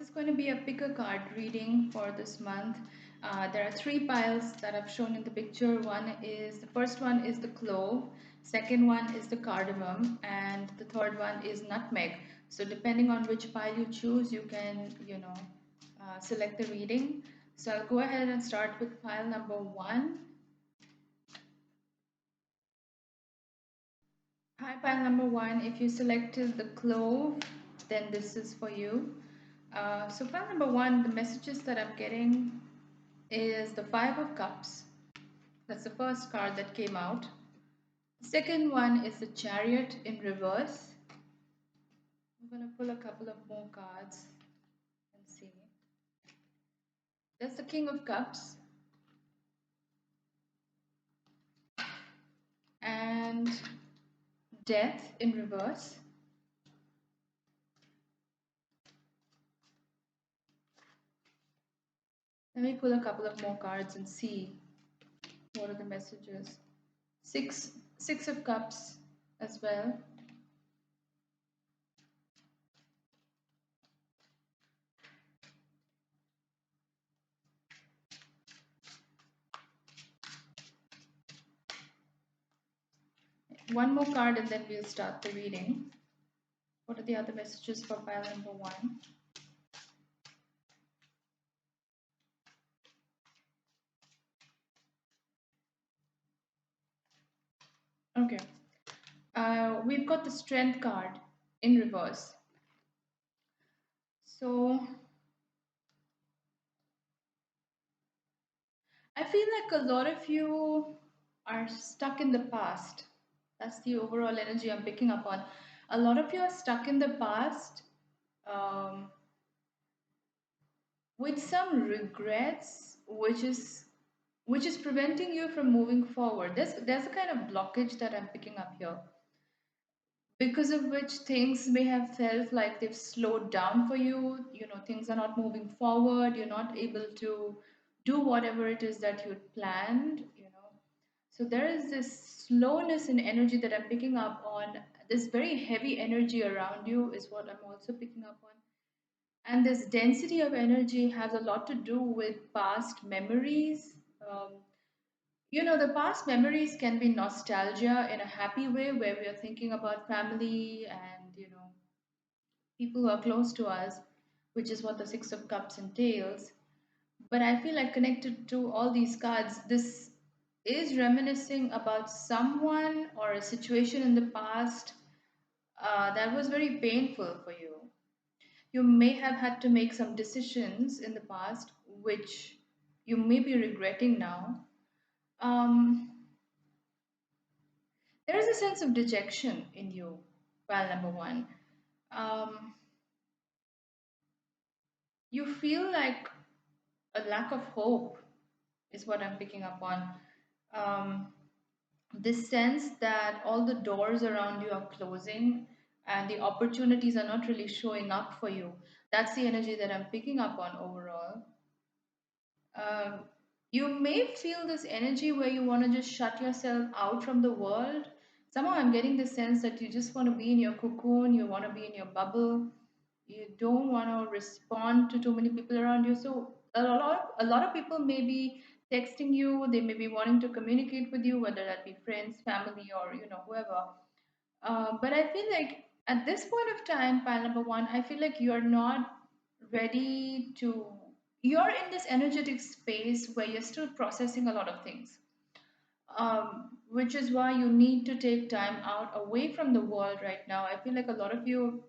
is going to be a pick a card reading for this month. There are three piles that I've shown in the picture. The first one is the clove, second one is the cardamom, and the third one is nutmeg. So depending on which pile you choose, you can, select the reading. So I'll go ahead and start with pile number one. Hi, pile number one. If you selected the clove, then this is for you. So pile number one, the messages that I'm getting is the Five of Cups. That's the first card that came out. The second one is the Chariot in reverse. I'm going to pull a couple of more cards and see. That's the King of Cups. And Death in reverse. Let me pull a couple of more cards and see what are the messages. Six of Cups as well. One more card and then we'll start the reading. What are the other messages for pile number one? Okay. We've got the Strength card in reverse. So I feel like a lot of you are stuck in the past. That's the overall energy I'm picking up on. A lot of you are stuck in the past um, with some regrets, which is preventing you from moving forward. There's a kind of blockage that I'm picking up here, because of which things may have felt like they've slowed down for you. You know, things are not moving forward. You're not able to do whatever it is that you'd planned. So there is this slowness in energy that I'm picking up on. This very heavy energy around you is what I'm also picking up on. And this density of energy has a lot to do with past memories. The past memories can be nostalgia in a happy way, where we are thinking about family and, people who are close to us, which is what the Six of Cups entails. But I feel like connected to all these cards, this is reminiscing about someone or a situation in the past that was very painful for you. You may have had to make some decisions in the past which you may be regretting now. Um, there is a sense of dejection in you, well, number one. Um, you feel like a lack of hope is what I'm picking up on. Um, this sense that all the doors around you are closing and the opportunities are not really showing up for you. That's the energy that I'm picking up on overall. Um, you may feel this energy where you want to just shut yourself out from the world. Somehow I'm getting the sense that you just want to be in your cocoon, you want to be in your bubble, you don't want to respond to too many people around you. So a lot of people may be texting you, they may be wanting to communicate with you, whether that be friends, family, or whoever. But I feel like at this point of time, pile number one, I feel like you're not ready to. You're in this energetic space where you're still processing a lot of things, which is why you need to take time out away from the world right now. I feel like a lot of you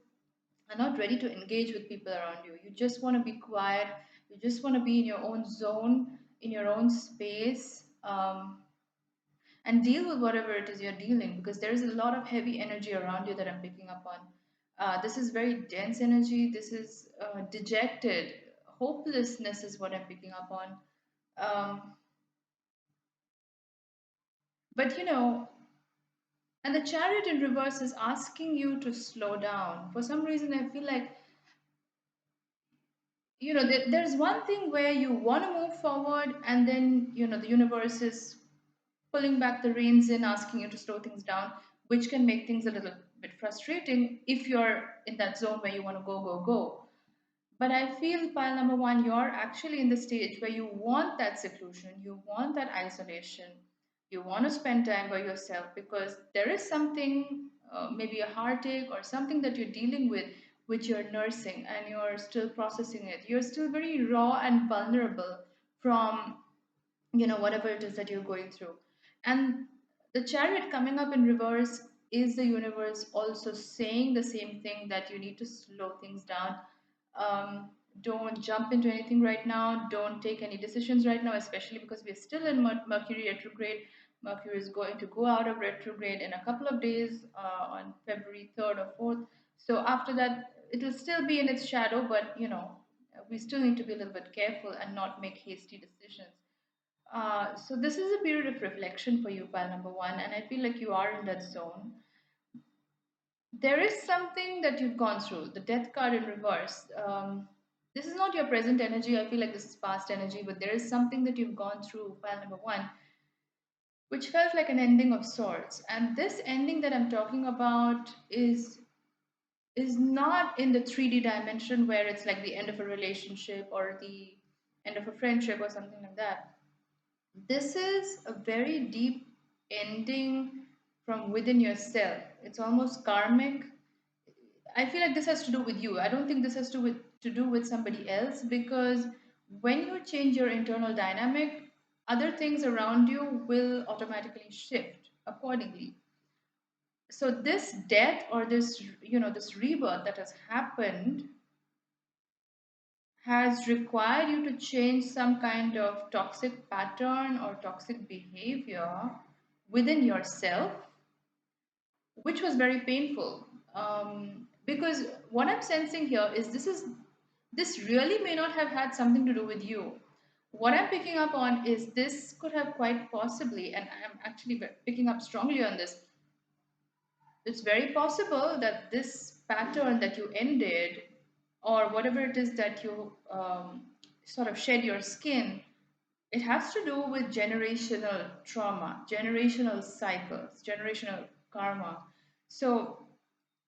are not ready to engage with people around you. You just want to be quiet. You just want to be in your own zone, in your own space. And deal with whatever it is you're dealing, because there is a lot of heavy energy around you that I'm picking up on. This is very dense energy. This is dejected. Hopelessness is what I'm picking up on. Um, but and the chariot in reverse is asking you to slow down. For some reason, I feel like, there's one thing where you want to move forward, and then, the universe is pulling back the reins in, asking you to slow things down, which can make things a little bit frustrating if you're in that zone where you want to go, go, go. But I feel pile number one, you're actually in the stage where you want that seclusion, you want that isolation, you want to spend time by yourself because there is something, maybe a heartache or something that you're dealing with, which you're nursing and you're still processing it. You're still very raw and vulnerable from whatever it is that you're going through. And the chariot coming up in reverse is the universe also saying the same thing, that you need to slow things down. Don't jump into anything right now, don't take any decisions right now, especially because we're still in Mercury retrograde. Mercury is going to go out of retrograde in a couple of days, on February 3rd or 4th. So after that it will still be in its shadow, but we still need to be a little bit careful and not make hasty decisions. So this is a period of reflection for you, pile number one, and I feel like you are in that zone. There is something that you've gone through. The death card in reverse. This is not your present energy. I feel like this is past energy, but there is something that you've gone through, pile number one, which felt like an ending of sorts. And this ending that I'm talking about is not in the 3D dimension where it's like the end of a relationship or the end of a friendship or something like that. This is a very deep ending from within yourself. It's almost karmic. I feel like this has to do with you. I don't think this has to do with somebody else, because when you change your internal dynamic, other things around you will automatically shift accordingly. So this death or this rebirth that has happened has required you to change some kind of toxic pattern or toxic behavior within yourself, which was very painful. Because what I'm sensing here is this really may not have had something to do with you. What I'm picking up on is this could have quite possibly, and I'm actually picking up strongly on this. It's very possible that this pattern that you ended, or whatever it is that you sort of shed your skin, it has to do with generational trauma, generational cycles, generational karma. So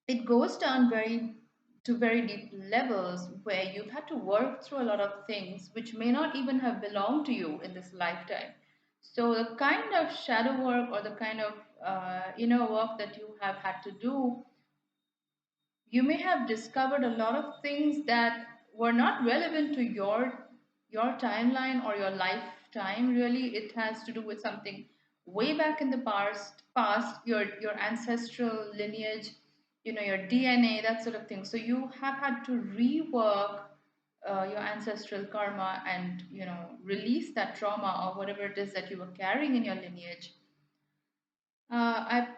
it goes down very deep levels where you've had to work through a lot of things which may not even have belonged to you in this lifetime. So the kind of shadow work or the kind of inner work that you have had to do, you may have discovered a lot of things that were not relevant to your timeline or your lifetime. Really, it has to do with something way back in the past, your ancestral lineage, your DNA, that sort of thing. So you have had to rework your ancestral karma and release that trauma or whatever it is that you were carrying in your lineage. I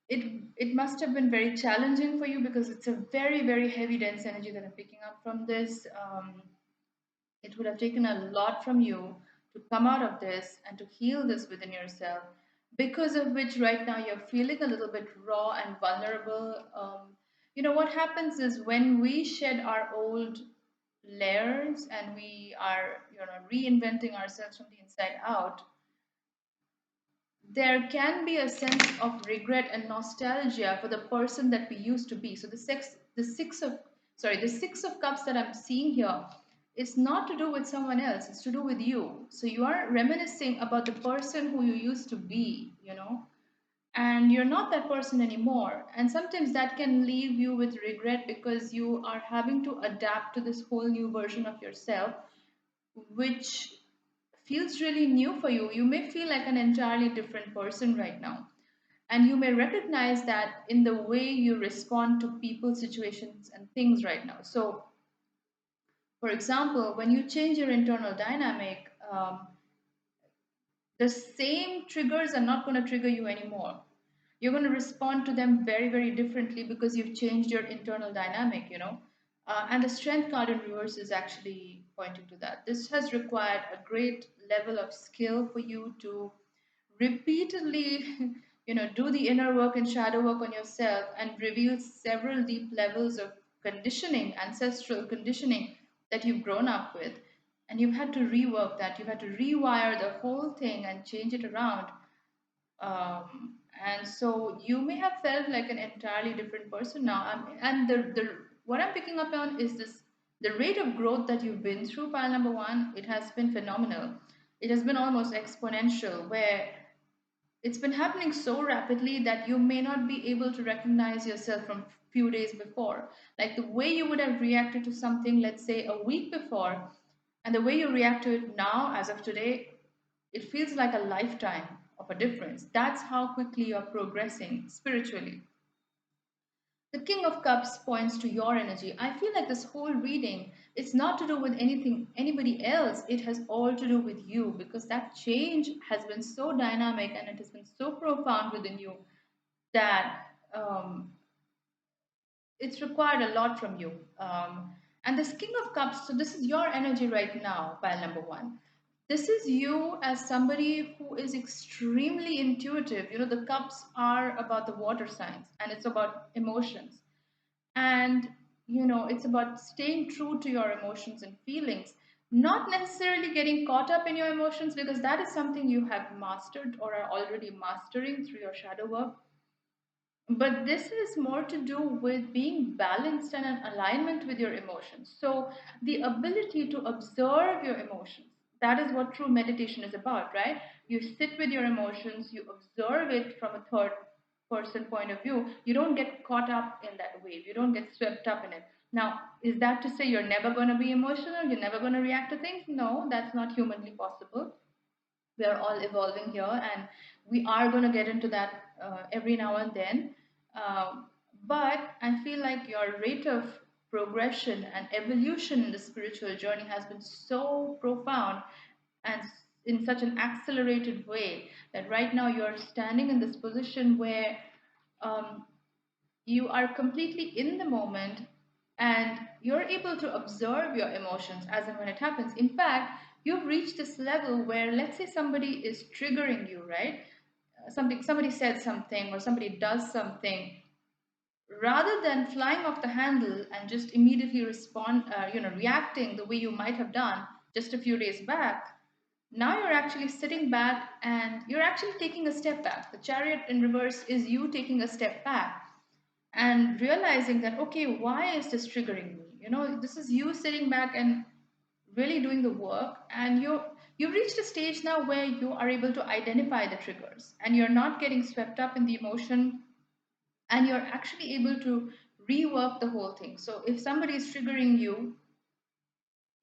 it must have been very challenging for you, because it's a very heavy dense energy that I'm picking up from this. It would have taken a lot from you to come out of this and to heal this within yourself, because of which right now you're feeling a little bit raw and vulnerable. What happens is when we shed our old layers and we are reinventing ourselves from the inside out, there can be a sense of regret and nostalgia for the person that we used to be. So the six of cups that I'm seeing here, it's not to do with someone else, it's to do with you. So you are reminiscing about the person who you used to be, and you're not that person anymore. And sometimes that can leave you with regret, because you are having to adapt to this whole new version of yourself, which feels really new for you. You may feel like an entirely different person right now. And you may recognize that in the way you respond to people, situations, and things right now. So, for example, when you change your internal dynamic, the same triggers are not going to trigger you anymore. You're going to respond to them very differently, because you've changed your internal dynamic. And the strength card in reverse is actually pointing to that. This has required a great level of skill for you to repeatedly do the inner work and shadow work on yourself, and reveal several deep levels of conditioning, ancestral conditioning, that you've grown up with, and you've had to rework that. You've had to rewire the whole thing and change it around. And so you may have felt like an entirely different person now. And the what I'm picking up on is this The rate of growth that you've been through, pile number one, it has been phenomenal. It has been almost exponential, where it's been happening so rapidly that you may not be able to recognize yourself from few days before. Like the way you would have reacted to something, let's say a week before, and the way you react to it now, as of today, it feels like a lifetime of a difference. That's how quickly you're progressing spiritually. The King of Cups points to your energy. I feel like this whole reading, it's not to do with anything, anybody else. It has all to do with you because that change has been so dynamic and it has been so profound within you that it's required a lot from you. And this King of Cups, so this is your energy right now, pile number one. This is you as somebody who is extremely intuitive. You know, the cups are about the water signs and it's about emotions. And, you know, it's about staying true to your emotions and feelings, not necessarily getting caught up in your emotions because that is something you have mastered or are already mastering through your shadow work, but this is more to do with being balanced and in alignment with your emotions. So, the ability to observe your emotions, that is what true meditation is about, right? You sit with your emotions, you observe it from a third person point of view. You don't get caught up in that wave, you don't get swept up in it. Now, is that to say you're never going to be emotional? You're never going to react to things? No, that's not humanly possible. We are all evolving here and we are going to get into that every now and then. Um, but I feel like your rate of progression and evolution in the spiritual journey has been so profound and in such an accelerated way that right now you're standing in this position where um, you are completely in the moment and you're able to observe your emotions as and when it happens. In fact, you've reached this level where, let's say, somebody is triggering you, right? Somebody said something or somebody does something, rather than flying off the handle and just immediately reacting the way you might have done just a few days back. Now you're actually sitting back and you're actually taking a step back. The chariot in reverse is you taking a step back and realizing that, okay, why is this triggering me? You know, this is you sitting back and really doing the work, and you've reached a stage now where you are able to identify the triggers and you're not getting swept up in the emotion, and you're actually able to rework the whole thing. So if somebody is triggering you,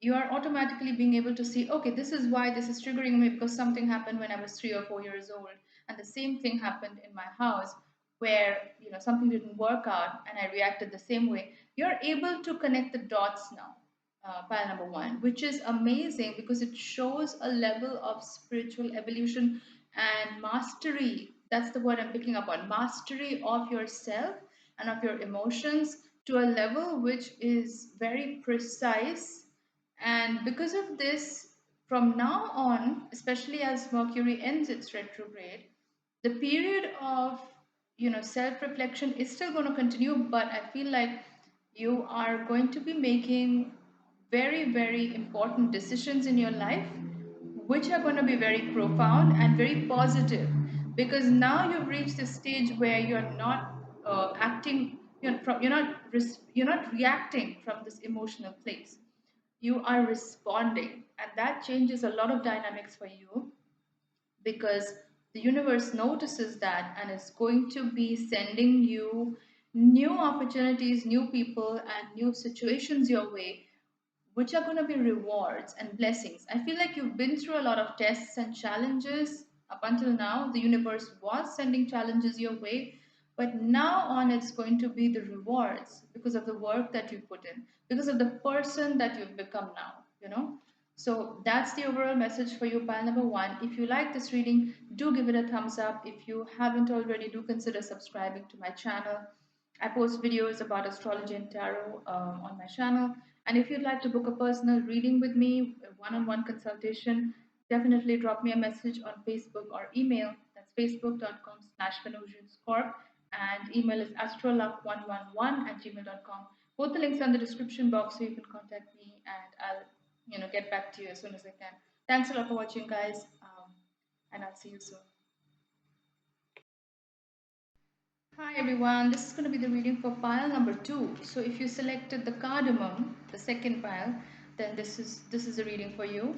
you are automatically being able to see, okay, this is why this is triggering me because something happened when I was 3 or 4 years old, and the same thing happened in my house where, you know, something didn't work out and I reacted the same way. You're able to connect the dots now, pile number one, which is amazing because it shows a level of spiritual evolution and mastery. That's the word I'm picking up on, mastery of yourself and of your emotions to a level which is very precise. And because of this, from now on, especially as Mercury ends its retrograde, the period of, you know, self-reflection is still going to continue, but I feel like you are going to be making very, very important decisions in your life, which are going to be very profound and very positive, because now you've reached the stage where you're not acting, you're not reacting from this emotional place, you are responding, and that changes a lot of dynamics for you because the universe notices that and is going to be sending you new opportunities, new people, and new situations your way, which are going to be rewards and blessings. I feel like you've been through a lot of tests and challenges up until now. The universe was sending challenges your way, but now on it's going to be the rewards because of the work that you put in, because of the person that you've become now, you know. So that's the overall message for you, pile number one. If you like this reading, do give it a thumbs up. If you haven't already, do consider subscribing to my channel. I post videos about astrology and tarot on my channel. And if you'd like to book a personal reading with me, a one-on-one consultation, definitely drop me a message on Facebook or email. That's facebook.com/Venusianscorp, and email is astroluck111@gmail.com. Both the links are in the description box, so you can contact me and I'll, you know, get back to you as soon as I can. Thanks a lot for watching, guys, and I'll see you soon. Hi everyone, this is going to be the reading for pile number 2. So if you selected the cardamom, the second pile, then this is a reading for you.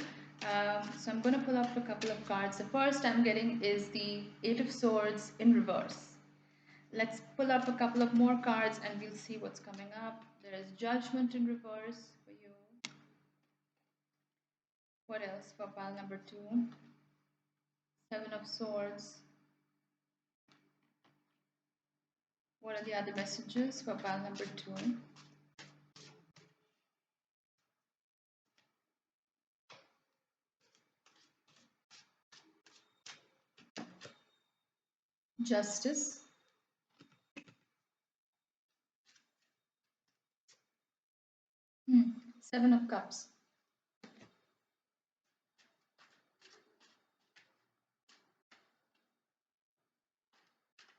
So I'm going to pull up a couple of cards. The first I'm getting is the Eight of Swords in reverse. Let's pull up a couple of more cards and we'll see what's coming up. There is Judgment in reverse for you. What else for pile number 2? Seven of Swords. What are the other messages for pile number 2? Justice. Seven of Cups.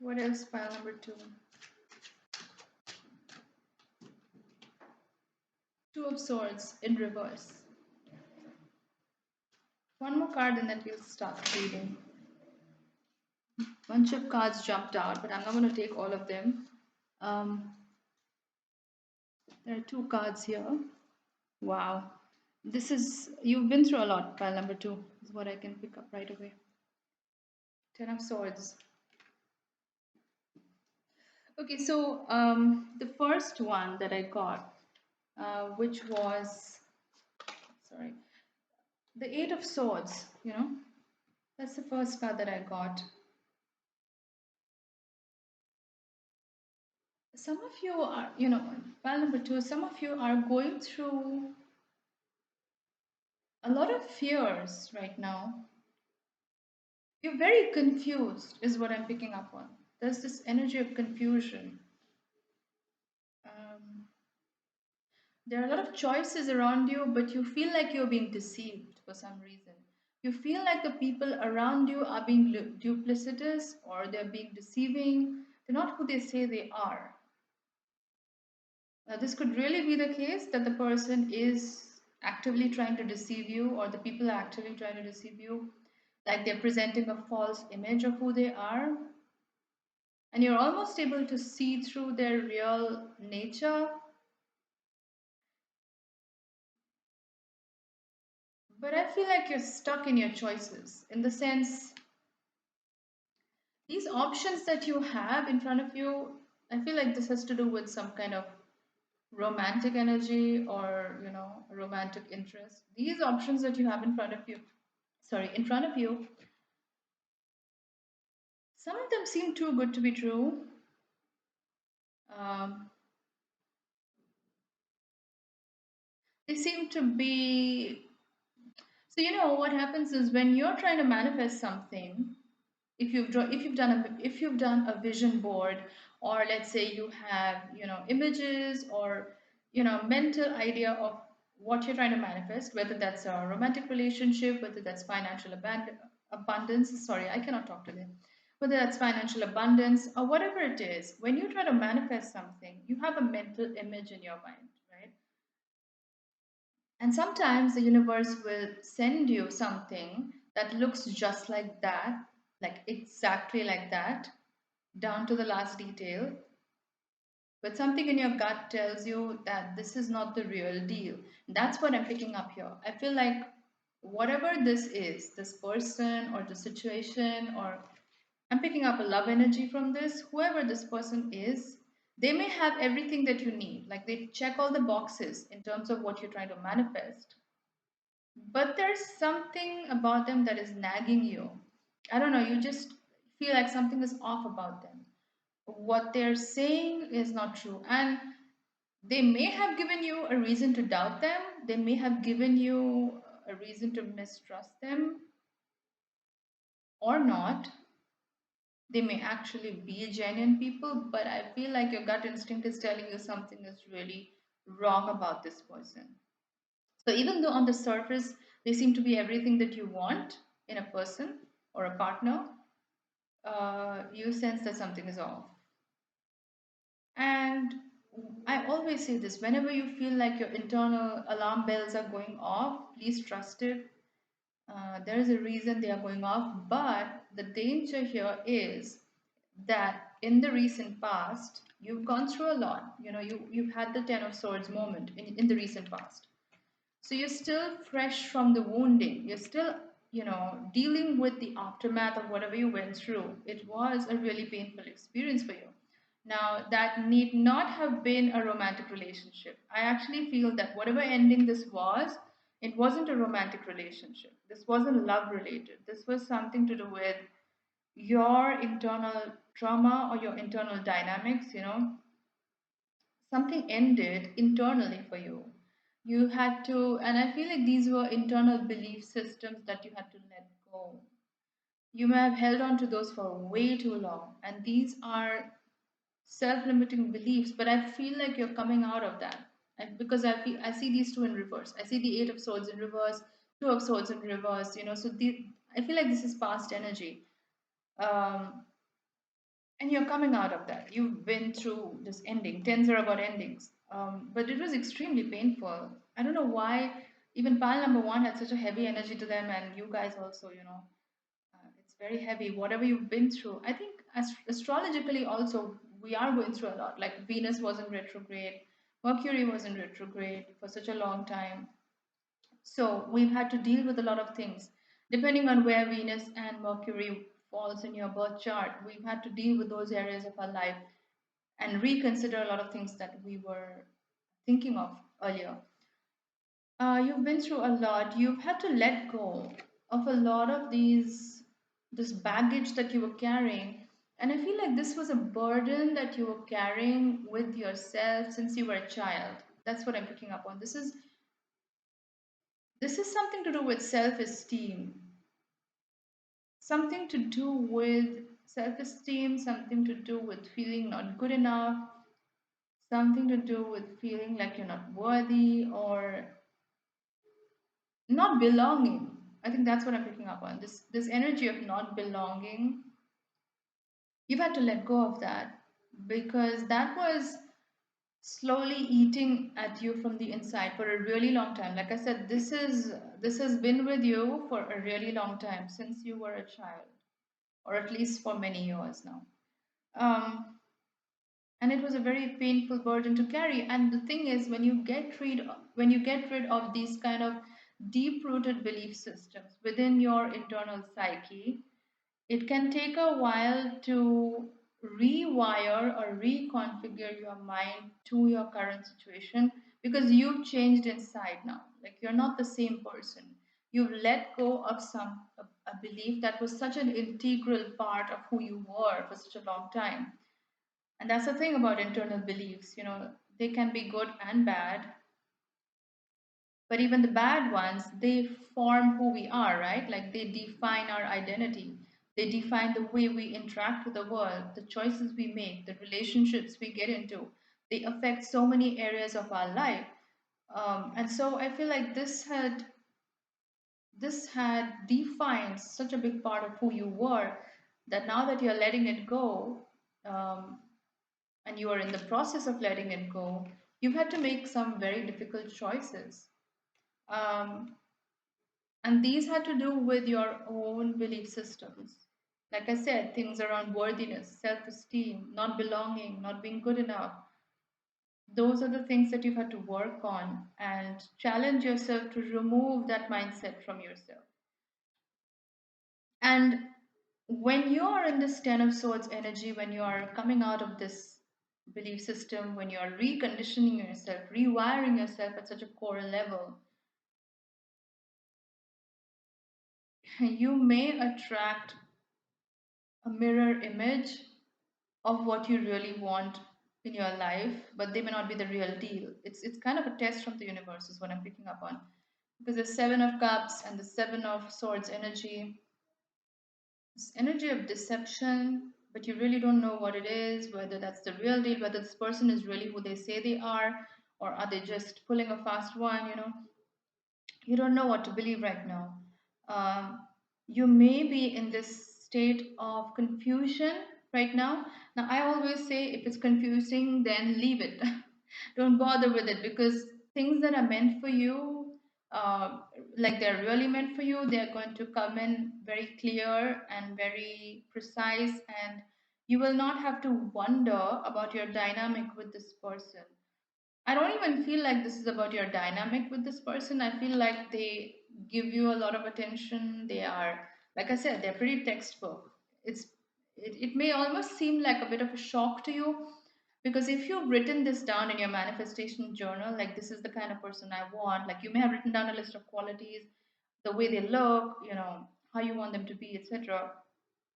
What else, pile number 2? Two of Swords in reverse. One more card and then we'll start reading. Bunch of cards jumped out, but I'm not going to take all of them. There are two cards here. Wow. You've been through a lot, pile number 2 is what I can pick up right away. Ten of Swords. Okay, so the first one that I got, which was, sorry, the Eight of Swords, that's the first card that I got. Some of you are, pile number 2, some of you are going through a lot of fears right now. You're very confused, is what I'm picking up on. There's this energy of confusion. Um, there are a lot of choices around you, but you feel like you're being deceived for some reason. You feel like the people around you are being duplicitous or they're being deceiving. They're not who they say they are. Now, this could really be the case that the person is actively trying to deceive you, or the people are actively trying to deceive you, like they're presenting a false image of who they are, and you're almost able to see through their real nature. But I feel like you're stuck in your choices, in the sense, these options that you have in front of you, I feel like this has to do with some kind of romantic energy or romantic interest. These options that you have in front of you, some of them seem too good to be true. um, they seem to be, so what happens is when you're trying to manifest something, if you've done a vision board, or let's say you have images or mental idea of what you're trying to manifest, whether that's a romantic relationship, whether that's financial abundance, sorry, I cannot talk to them, whether that's financial abundance or whatever it is, when you try to manifest something, you have a mental image in your mind, right? And sometimes the universe will send you something that looks just like that, like exactly like that, down to the last detail. But something in your gut tells you that this is not the real deal. That's what I'm picking up here. I feel like whatever this is, this person or the situation, or I'm picking up a love energy from this, whoever this person is, they may have everything that you need. Like they check all the boxes in terms of what you're trying to manifest. But there's something about them that is nagging you. I don't know, you just feel like something is off about them. What they're saying is not true. And they may have given you a reason to doubt them, they may have given you a reason to mistrust them, or not. They may actually be genuine people, but I feel like your gut instinct is telling you something is really wrong about this person. So even though on the surface they seem to be everything that you want in a person or a partner, you sense that something is off. And I always say this, whenever you feel like your internal alarm bells are going off, please trust it. There is a reason they are going off, but the danger here is that in the recent past, you've gone through a lot. You know, you've had the Ten of Swords moment in the recent past. So you're still fresh from the wounding. You're still, dealing with the aftermath of whatever you went through. It was a really painful experience for you. Now, that need not have been a romantic relationship. I actually feel that whatever ending this was, it wasn't a romantic relationship. This wasn't love related. This was something to do with your internal trauma or your internal dynamics, something ended internally for you. You had to, and I feel like these were internal belief systems that you had to let go. You may have held on to those for way too long, and these are self limiting beliefs, but I feel like you're coming out of that. Because I see these two in reverse. I see the Eight of Swords in reverse, Two of Swords in reverse, so I feel like this is past energy. Um, and you're coming out of that. You've been through this ending. Tens are about endings, but it was extremely painful. I don't know why even pile number one had such a heavy energy to them, and you guys also, it's very heavy. Whatever you've been through, I think astrologically also we are going through a lot. Like Venus was in retrograde, Mercury was in retrograde for such a long time, so we've had to deal with a lot of things. Depending on where Venus and Mercury falls in your birth chart, we've had to deal with those areas of our life and reconsider a lot of things that we were thinking of earlier. You've been through a lot. You've had to let go of a lot of this baggage that you were carrying. And I feel like this was a burden that you were carrying with yourself since you were a child. That's what I'm picking up on. This is something to do with self-esteem, something to do with self-esteem, something to do with feeling not good enough, something to do with feeling like you're not worthy or not belonging. I think that's what I'm picking up on. This energy of not belonging. You've had to let go of that because that was slowly eating at you from the inside for a really long time. Like I said, this has been with you for a really long time since you were a child, or at least for many years now. Um, and it was a very painful burden to carry. And the thing is, when you get rid of these kind of deep rooted belief systems within your internal psyche, it can take a while to rewire or reconfigure your mind to your current situation because you've changed inside now. Like you're not the same person. You've let go of a belief that was such an integral part of who you were for such a long time. And that's the thing about internal beliefs, they can be good and bad, but even the bad ones, they form who we are, right? Like they define our identity. They define the way we interact with the world, the choices we make, the relationships we get into. They affect so many areas of our life. And so I feel like this had defined such a big part of who you were that now that you're letting it go, um, and you are in the process of letting it go, you've had to make some very difficult choices. Um, and these had to do with your own belief systems. Like I said, things around worthiness, self esteem, not belonging, not being good enough. Those are the things that you've had to work on and challenge yourself to remove that mindset from yourself. And when you're in this Ten of Swords energy, when you're coming out of this belief system, when you're reconditioning yourself, rewiring yourself at such a core level, you may attract a mirror image of what you really want in your life, but they may not be the real deal. It's kind of a test from the universe, is what I'm picking up on. Because the Seven of Cups and the Seven of Swords energy, this energy of deception, but you really don't know what it is, whether that's the real deal, whether this person is really who they say they are, or are they just pulling a fast one. You don't know what to believe right now. Um, you may be in this state of confusion right now. Now, I always say if it's confusing, then leave it. Don't bother with it because things that are meant for you, uh, like they're really meant for you, they're going to come in very clear and very precise, and You will not have to wonder about your dynamic with this person. I don't even feel like this is about your dynamic with this person. I feel like they give you a lot of attention. They are, like I said, they're pretty textbook. It may almost seem like a bit of a shock to you because if you've written this down in your manifestation journal, like this is the kind of person I want, like you may have written down a list of qualities, the way they look, how you want them to be, etc.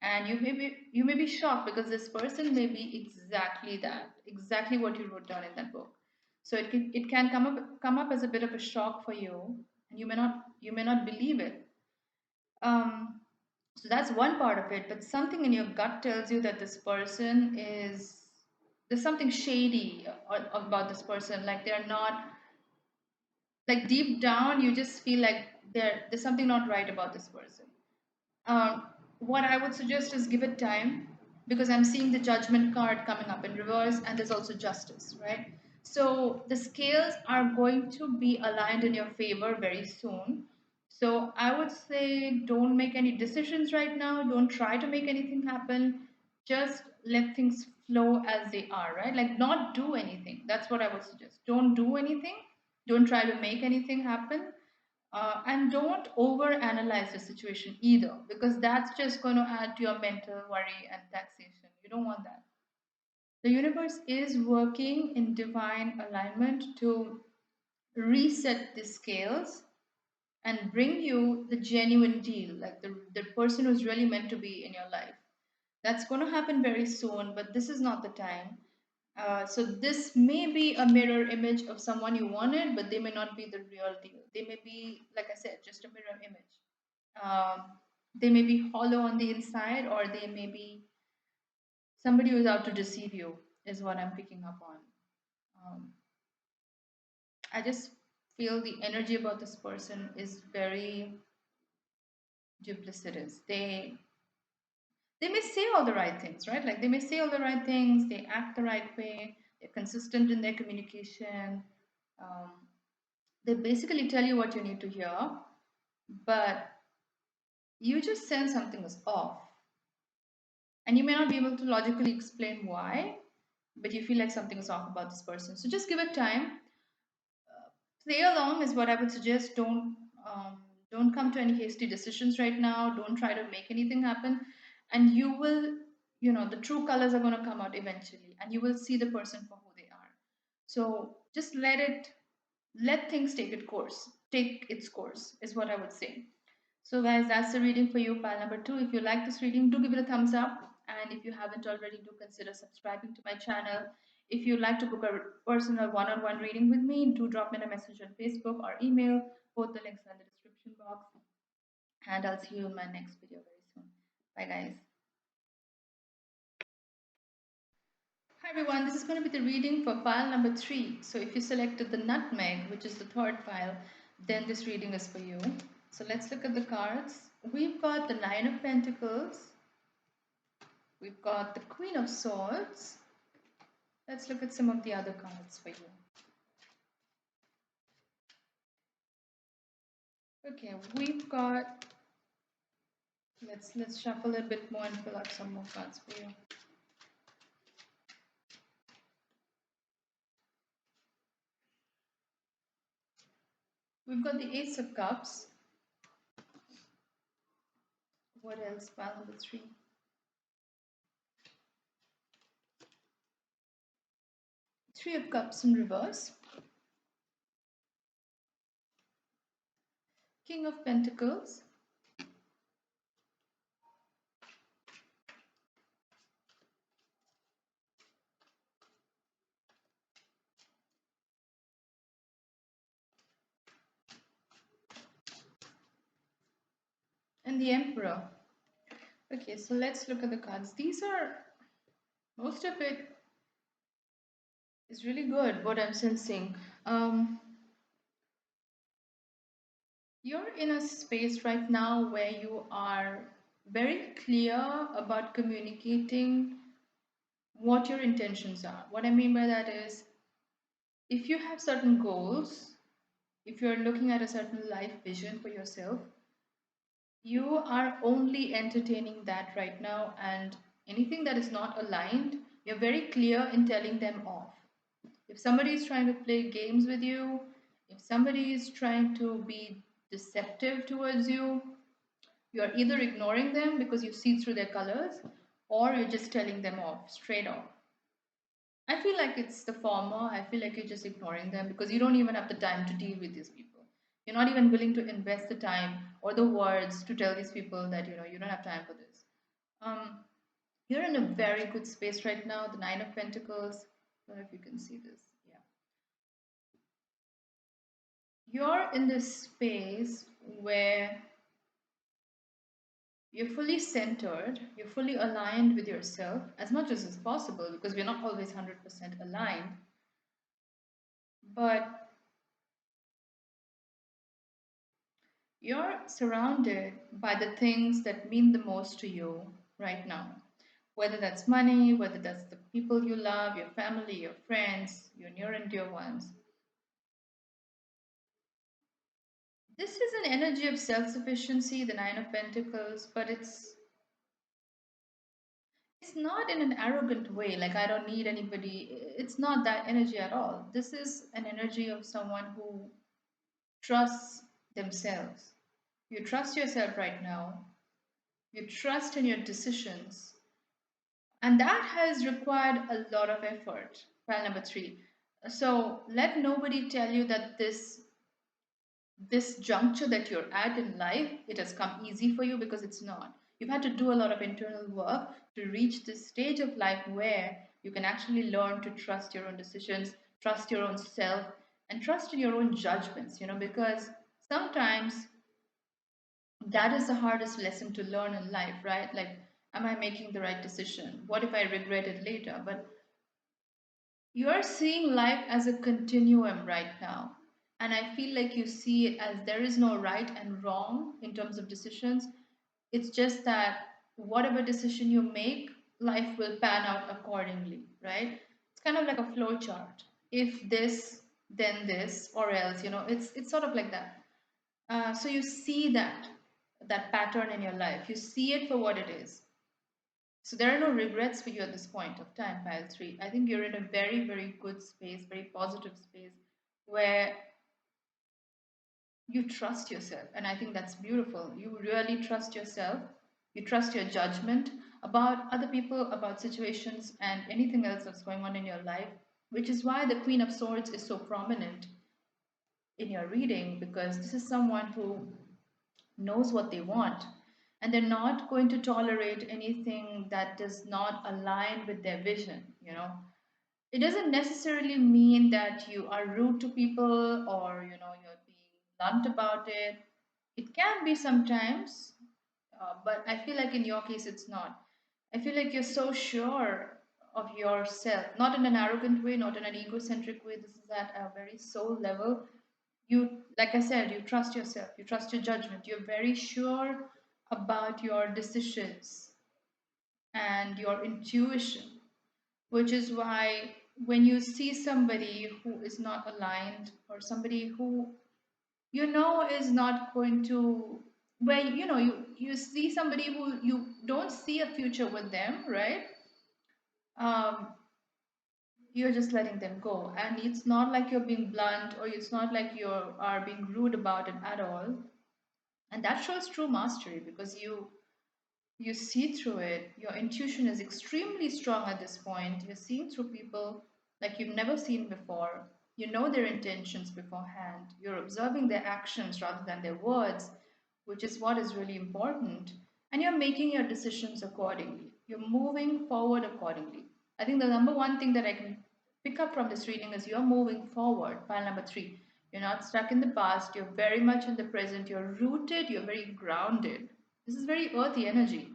And you may be shocked because this person may be exactly that, exactly what you wrote down in that book. So it can come up as a bit of a shock for you, and you may not believe it. um, so that's one part of it, but something in your gut tells you that this person is there's something shady about this person. Like they're not, like deep down you just feel like there's something not right about this person. What I would suggest is give it time, because I'm seeing the judgment card coming up in reverse, and there's also justice, right? So the scales are going to be aligned in your favor very soon. So I would say don't make any decisions right now. Don't try to make anything happen. Just let things flow as they are, right? Like not do anything. That's what I would suggest. Don't do anything. Don't try to make anything happen, and don't over analyze the situation either, because that's just going to add to your mental worry and taxation. You don't want that. The universe is working in divine alignment to reset the scales and bring you the genuine deal, like the person who's really meant to be in your life. That's going to happen very soon, but this is not the time. So this may be a mirror image of someone you wanted, but they may not be the real deal. They may be, like I said, just a mirror image. Um, they may be hollow on the inside, or they may be somebody who's out to deceive you, is what I'm picking up on. Um, I just feel the energy about this person is very duplicitous. They may say all the right things, right? Like they may say all the right things, they act the right way, they're consistent in their communication. Um, they basically tell you what you need to hear, but you just sense something is off. And you may not be able to logically explain why, but you feel like something is off about this person. So just give it time. Play along is what I would suggest. Don't come to any hasty decisions right now. Don't try to make anything happen, and you will, the true colors are going to come out eventually, and you will see the person for who they are. So just let things take its course is what I would say. So, guys, that's the reading for you, pile number two. If you like this reading, do give it a thumbs up. And if you haven't already, do consider subscribing to my channel. If you'd like to book a personal one on one reading with me, do drop me a message on Facebook or email. Both the links are in the description box. And I'll see you in my next video very soon. Bye, guys. Hi, everyone. This is going to be the reading for pile number three. So, if you selected the nutmeg, which is the third pile, then this reading is for you. So, let's look at the cards. We've got the Nine of Pentacles. We've got the Queen of Swords. Let's look at some of the other cards for you. Okay, we've got, let's shuffle a bit more and fill out some more cards for you. We've got the Ace of Cups. What else? Pile number three. Three of Cups in reverse. King of Pentacles. And the Emperor. Okay, so let's look at the cards. Most of it is really good, what I'm sensing. You're in a space right now where you are very clear about communicating what your intentions are. What I mean by that is, if you have certain goals, if you're looking at a certain life vision for yourself, you are only entertaining that right now, and Anything that is not aligned, you're very clear in telling them off. If somebody is trying to play games with you, if somebody is trying to be deceptive towards you, you're either ignoring them because you see through their colors, or you're just telling them off, straight off. I feel like it's the former. I feel like you're just ignoring them because you don't even have the time to deal with these people. You're not even willing to invest the time or the words to tell these people that you don't have time for this. Um, you're in a very good space right now. The Nine of Pentacles. I don't know if you can see this. Yeah, you're in this space where you're fully centered, you're fully aligned with yourself as much as is possible because we're not always 100% aligned. But you're surrounded by the things that mean the most to you right now. Whether that's money, whether that's the people you love, your family, your friends, your near and dear ones. This is an energy of self sufficiency, the Nine of Pentacles, but it's not in an arrogant way, like I don't need anybody. It's not that energy at all. This is an energy of someone who trusts themselves. You trust yourself right now, you trust in your decisions, and that has required a lot of effort. File number three. So let nobody tell you that this juncture that you're at in life, it has come easy for you, because it's not. You've had to do a lot of internal work to reach this stage of life where you can actually learn to trust your own decisions, trust your own self, and trust in your own judgments, because sometimes that is the hardest lesson to learn in life, right? Like, am I making the right decision? What if I regret it later? But you are seeing life as a continuum right now. And I feel like you see it as there is no right and wrong in terms of decisions. It's just that whatever decision you make, life will pan out accordingly, right? It's kind of like a flow chart. If this, then this, or else, it's sort of like that. So you see that pattern in your life. You see it for what it is. So there are no regrets for you at this point of time, pile three. I think you're in a very, very good space, very positive space where you trust yourself. And I think that's beautiful. You really trust yourself. You trust your judgment about other people, about situations, and anything else that's going on in your life, which is why the Queen of Swords is so prominent in your reading, because this is someone who knows what they want, and they're not going to tolerate anything that does not align with their vision. It doesn't necessarily mean that you are rude to people, or you're being blunt about it. It can be sometimes, but I feel like in your case it's not. I feel like you're so sure of yourself, not in an arrogant way, not in an egocentric way. This is at a very soul level. You, like I said, you trust yourself, you trust your judgment, you're very sure about your decisions and your intuition, which is why when you see somebody who is not aligned, or somebody who is not going to, where you see somebody who you don't see a future with them, right? um, you're just letting them go, and it's not like you're being blunt, or it's not like you are being rude about it at all. And that shows true mastery, because you see through it. Your intuition is extremely strong at this point. You're seeing through people like you've never seen before. You know their intentions beforehand. You're observing their actions rather than their words, which is what is really important. And you're making your decisions accordingly. You're moving forward accordingly. I think the number one thing that I can pick up from this reading is you're moving forward. Pile number three. You're not stuck in the past. You're very much in the present. You're rooted. You're very grounded. This is very earthy energy.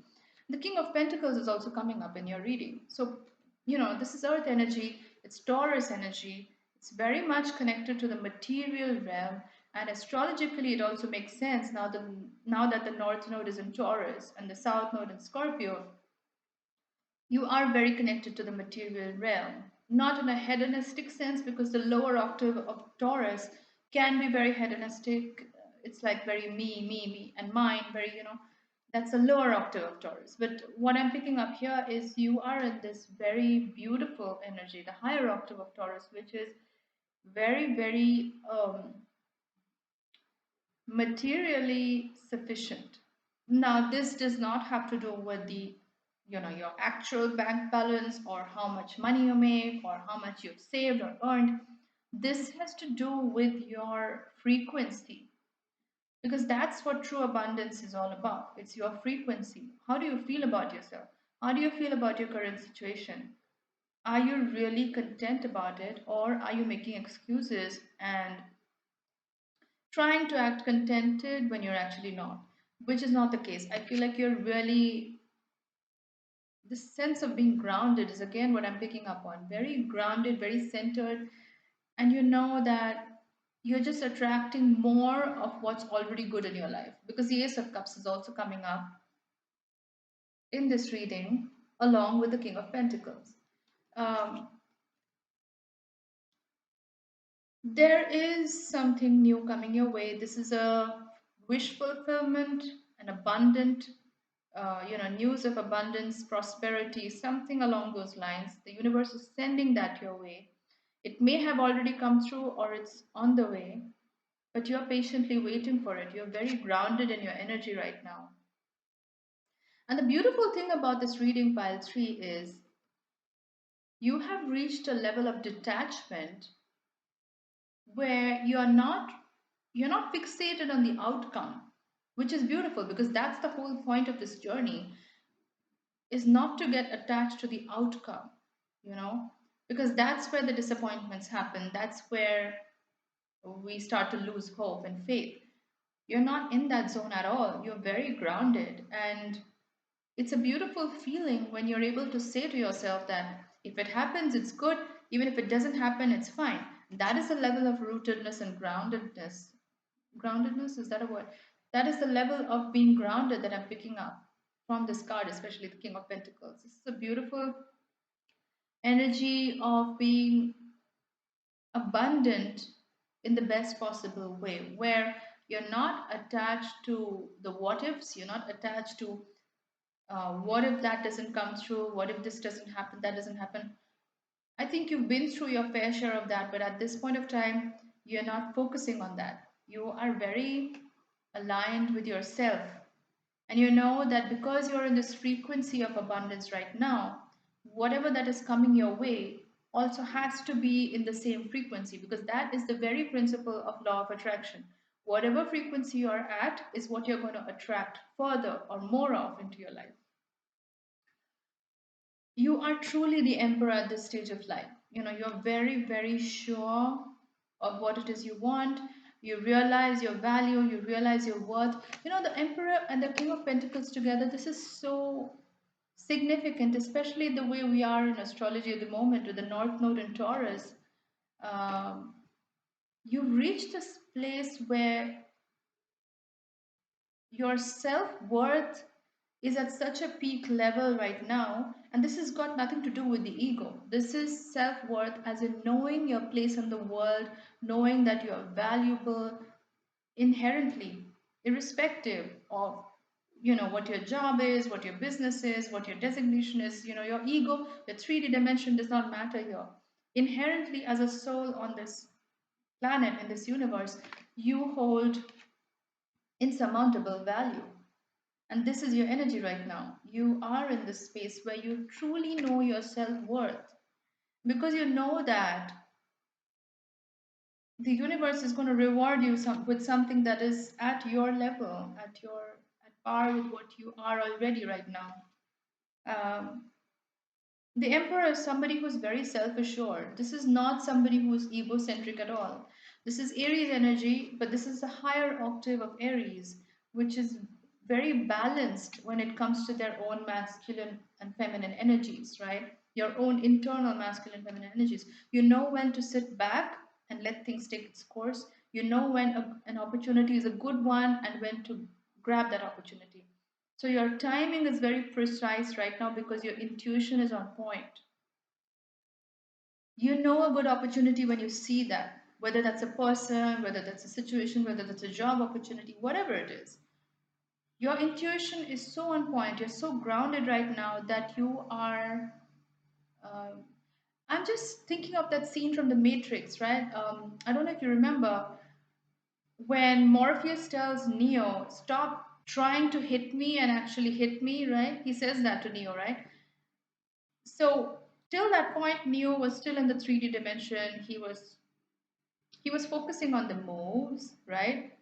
The King of Pentacles is also coming up in your reading. So, this is earth energy, it's Taurus energy, it's very much connected to the material realm. And astrologically, it also makes sense now that the North Node is in Taurus and the South Node in Scorpio. You are very connected to the material realm, not in a hedonistic sense, because the lower octave of Taurus can be very hedonistic. It's like very me, me, me, and mine, very, That's a lower octave of Taurus. But what I'm picking up here is you are in this very beautiful energy, the higher octave of Taurus, which is very, very materially sufficient. Now, this does not have to do with the your actual bank balance or how much money you make or how much you've saved or earned. This has to do with your frequency, because that's what true abundance is all about. It's your frequency. How do you feel about yourself? How do you feel about your current situation? Are you really content about it, or are you making excuses and trying to act contented when you're actually not? Which is not the case. I feel like you're really, this sense of being grounded is again what I'm picking up on. Very grounded, very centered, and you know that you're just attracting more of what's already good in your life, because the Ace of Cups is also coming up in this reading along with the King of Pentacles. Um, there is something new coming your way. This is a wish fulfillment, an abundant, news of abundance, prosperity, something along those lines. The universe is sending that your way. It may have already come through or it's on the way, but you're patiently waiting for it. You're very grounded in your energy right now. And the beautiful thing about this reading, pile 3, is you have reached a level of detachment where you're not fixated on the outcome, which is beautiful because that's the whole point of this journey, is not to get attached to the outcome, you know, because that's where the disappointments happen. That's where we start to lose hope and faith. You're not in that zone at all. You're very grounded. And it's a beautiful feeling when you're able to say to yourself that if it happens, it's good. Even if it doesn't happen, it's fine. That is a level of rootedness and groundedness. Groundedness, is that a word? That is the level of being grounded that I'm picking up from this card, especially the King of Pentacles. This is a beautiful energy of being abundant in the best possible way, where you're not attached to the what ifs, you're not attached to what if that doesn't come through, what if this doesn't happen, that doesn't happen. I think you've been through your fair share of that, but at this point of time, you're not focusing on that. You are very aligned with yourself. And you know that because you're in this frequency of abundance right now, whatever that is coming your way also has to be in the same frequency, because that is the very principle of law of attraction. Whatever frequency you're at is what you're going to attract further or more of into your life. You are truly the emperor at this stage of life. You're very, very sure of what it is you want. You realize your value, you realize your worth. The emperor and the king of pentacles together, this is so significant, especially the way we are in astrology at the moment with the north node in Taurus. um, you've reached this place where your self-worth is at such a peak level right now, and this has got nothing to do with the ego. This is self-worth as in knowing your place in the world, knowing that you are valuable inherently, irrespective of what your job is, what your business is, what your designation is. Your ego, the 3D dimension does not matter here. Inherently, as a soul on this planet, in this universe, you hold insurmountable value. And this is your energy right now. You are in this space where you truly know your self worth, because you know that the universe is going to reward you with something that is at your level, at par with what you are already right now. Um, the emperor is somebody who's very self assured. This is not somebody who's egocentric at all. This is Aries energy, but this is a higher octave of Aries, which is very balanced when it comes to their own masculine and feminine energies, right? Your own internal masculine and feminine energies. You know when to sit back and let things take its course. You know when an opportunity is a good one and when to grab that opportunity. So your timing is very precise right now because your intuition is on point. You know a good opportunity when you see that, whether that's a person, whether that's a situation, whether that's a job opportunity, whatever it is. Your intuition is so on point. You're so grounded right now that you are. Um, I'm just thinking of that scene from The Matrix, right? I don't know if you remember when Morpheus tells Neo, "Stop trying to hit me and actually hit me," right? He says that to Neo, right? So till that point, Neo was still in the 3D dimension. He was focusing on the moves, right?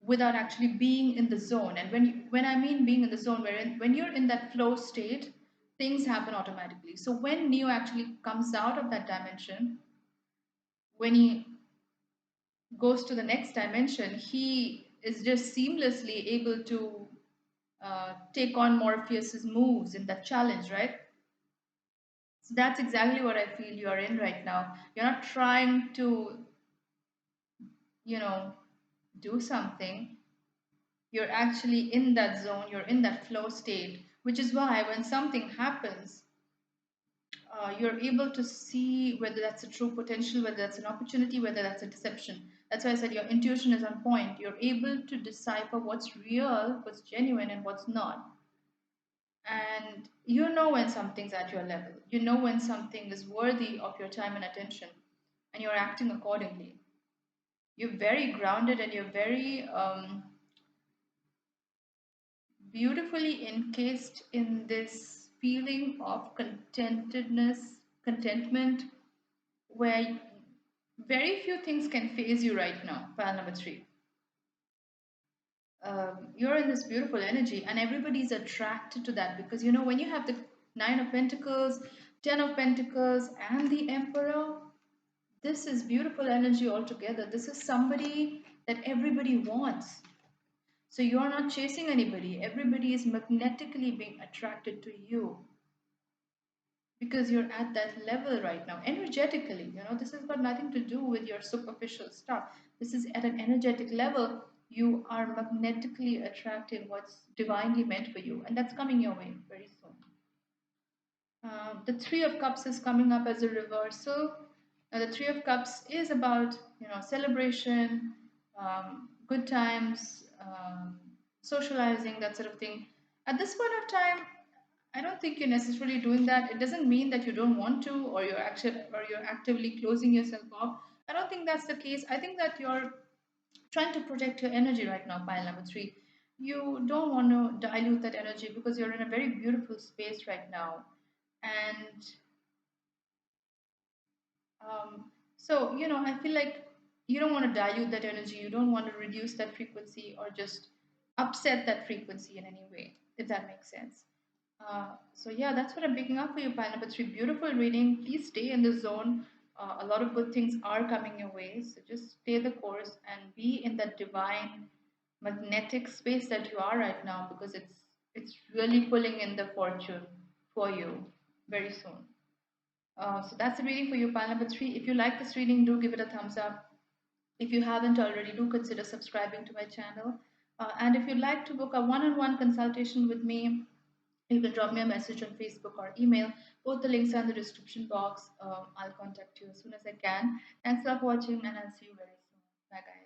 Without actually being in the zone. And when I mean being in the zone, when you're in that flow state, things happen automatically. So when Neo actually comes out of that dimension, when he goes to the next dimension, he is just seamlessly able to take on Morpheus's moves in that challenge, right? So that's exactly what I feel you are in right now. You're not trying to, you know, do something. You're actually in that zone, you're in that flow state, which is why when something happens, you're able to see whether that's a true potential, whether that's an opportunity, whether that's a deception. That's why I said your intuition is on point. You're able to decipher what's real, what's genuine, and what's not. And you know when something's at your level, you know when something is worthy of your time and attention, and you're acting accordingly. You're very grounded and you're very beautifully encased in this feeling of contentment, where very few things can phase you right now. Pile number three. You're in this beautiful energy, and everybody's attracted to that because you know when you have the Nine of Pentacles, Ten of Pentacles, and the Emperor, this is beautiful energy altogether. This is somebody that everybody wants. So you're not chasing anybody, everybody is magnetically being attracted to you because you're at that level right now energetically. This has got nothing to do with your superficial stuff. This is at an energetic level. You are magnetically attracting what's divinely meant for you, and that's coming your way very soon. The Three of Cups is coming up as a reversal. Now, the Three of Cups is about celebration, good times, socializing, that sort of thing. At this point of time, I don't think you're necessarily doing that. It doesn't mean that you don't want to, or you're actively closing yourself off. I don't think that's the case. I think that you're trying to protect your energy right now, pile number three. You don't want to dilute that energy because you're in a very beautiful space right now. And I feel like you don't want to dilute that energy. You don't want to reduce that frequency or just upset that frequency in any way, if that makes sense. So yeah, that's what I'm picking up for you, pile number three. Beautiful reading. Please stay in the zone. A lot of good things are coming your way. So just stay the course and be in that divine magnetic space that you are right now because it's really pulling in the fortune for you very soon. So that's the reading for you, pile number three. If you like this reading, do give it a thumbs up. If you haven't already, do consider subscribing to my channel. And if you'd like to book a one-on-one consultation with me, you can drop me a message on Facebook or email. Both the links are in the description box. I'll contact you as soon as I can. Thanks a lot for watching, and I'll see you very soon. Bye, guys.